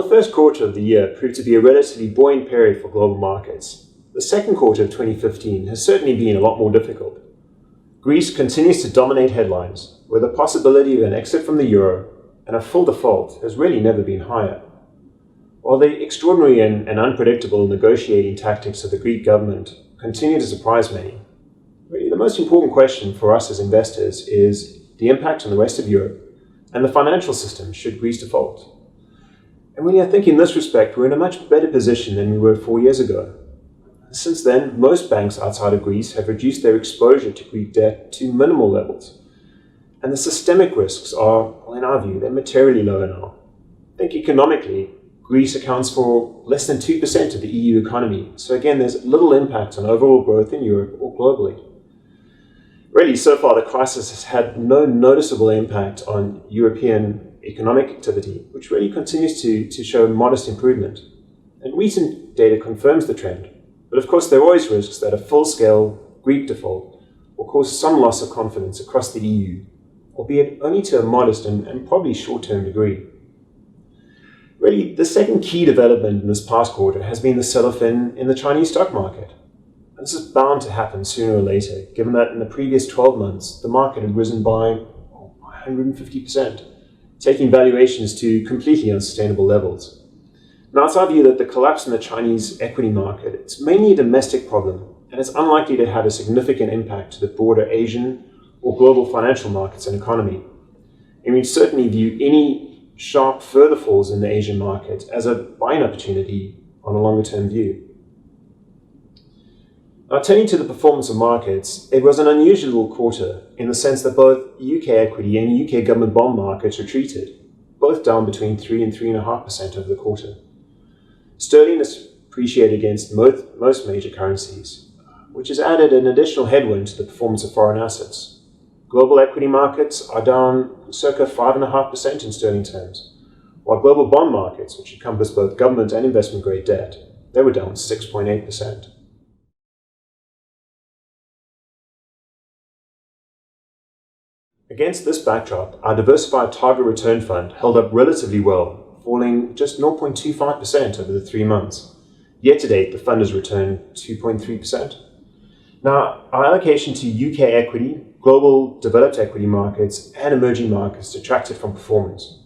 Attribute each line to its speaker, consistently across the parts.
Speaker 1: While the first quarter of the year proved to be a relatively buoyant period for global markets, the second quarter of 2015 has certainly been a lot more difficult. Greece continues to dominate headlines, where the possibility of an exit from the euro and a full default has really never been higher. While the extraordinary and unpredictable negotiating tactics of the Greek government continue to surprise many, really the most important question for us as investors is the impact on the rest of Europe and the financial system should Greece default. And really, I think in this respect, we're in a much better position than we were 4 years ago. Since then, most banks outside of Greece have reduced their exposure to Greek debt to minimal levels. And the systemic risks are, well, in our view, they're materially lower now. I think economically, Greece accounts for less than 2% of the EU economy. So again, there's little impact on overall growth in Europe or globally. Really, so far, the crisis has had no noticeable impact on European economic activity, which really continues to show modest improvement. And recent data confirms the trend. But of course, there are always risks that a full-scale Greek default will cause some loss of confidence across the EU, albeit only to a modest and probably short-term degree. Really, the second key development in this past quarter has been the sell-off in the Chinese stock market. And this is bound to happen sooner or later, given that in the previous 12 months, the market had risen by 150%, taking valuations to completely unsustainable levels. Now, it's our view that the collapse in the Chinese equity market, it's mainly a domestic problem, and it's unlikely to have a significant impact to the broader Asian or global financial markets and economy. And we certainly view any sharp further falls in the Asian market as a buying opportunity on a longer-term view. Now, turning to the performance of markets, it was an unusual quarter in the sense that both UK equity and UK government bond markets retreated, both down between 3 and 3.5% over the quarter. Sterling has appreciated against most major currencies, which has added an additional headwind to the performance of foreign assets. Global equity markets are down circa 5.5% in sterling terms, while global bond markets, which encompass both government and investment-grade debt, they were down 6.8%. Against this backdrop, our diversified target return fund held up relatively well, falling just 0.25% over the 3 months. Year to date, the fund has returned 2.3%. Now, our allocation to UK equity, global developed equity markets, and emerging markets detracted from performance.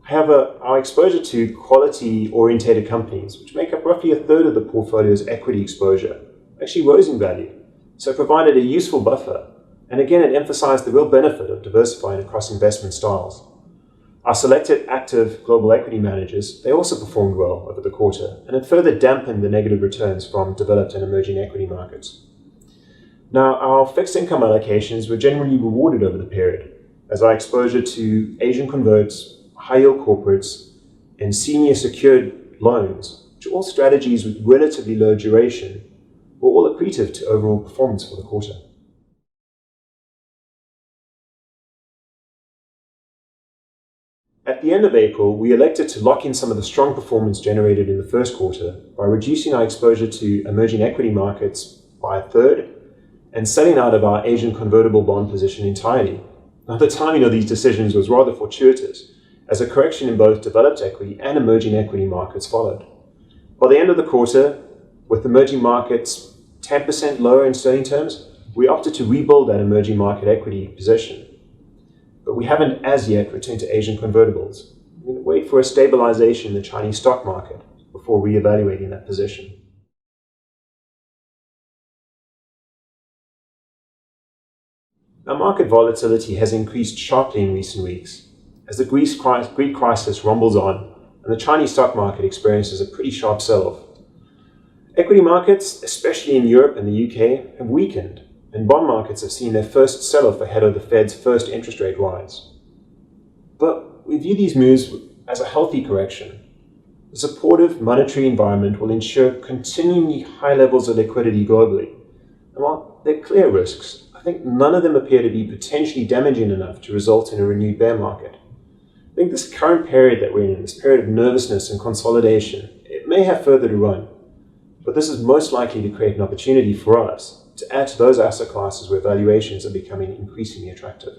Speaker 1: However, our exposure to quality-orientated companies, which make up roughly a third of the portfolio's equity exposure, actually rose in value, so it provided a useful buffer. And again, it emphasized the real benefit of diversifying across investment styles. Our selected active global equity managers, they also performed well over the quarter, and it further dampened the negative returns from developed and emerging equity markets. Now, our fixed income allocations were generally rewarded over the period, as our exposure to Asian converts, high-yield corporates, and senior secured loans, which are all strategies with relatively low duration, were all accretive to overall performance for the quarter. At the end of April, we elected to lock in some of the strong performance generated in the first quarter by reducing our exposure to emerging equity markets by a third and selling out of our Asian convertible bond position entirely. Now, the timing of these decisions was rather fortuitous, as a correction in both developed equity and emerging equity markets followed. By the end of the quarter, with emerging markets 10% lower in sterling terms, we opted to rebuild that emerging market equity position. But we haven't as yet returned to Asian convertibles. We're going to wait for a stabilization in the Chinese stock market before reevaluating that position. Now, market volatility has increased sharply in recent weeks as the Greek crisis rumbles on and the Chinese stock market experiences a pretty sharp sell-off. Equity markets, especially in Europe and the UK, have weakened, and bond markets have seen their first sell-off ahead of the Fed's first interest rate rise. But we view these moves as a healthy correction. The supportive monetary environment will ensure continually high levels of liquidity globally. And while there are clear risks, I think none of them appear to be potentially damaging enough to result in a renewed bear market. I think this current period that we're in, this period of nervousness and consolidation, it may have further to run. But this is most likely to create an opportunity for us to add to those asset classes where valuations are becoming increasingly attractive.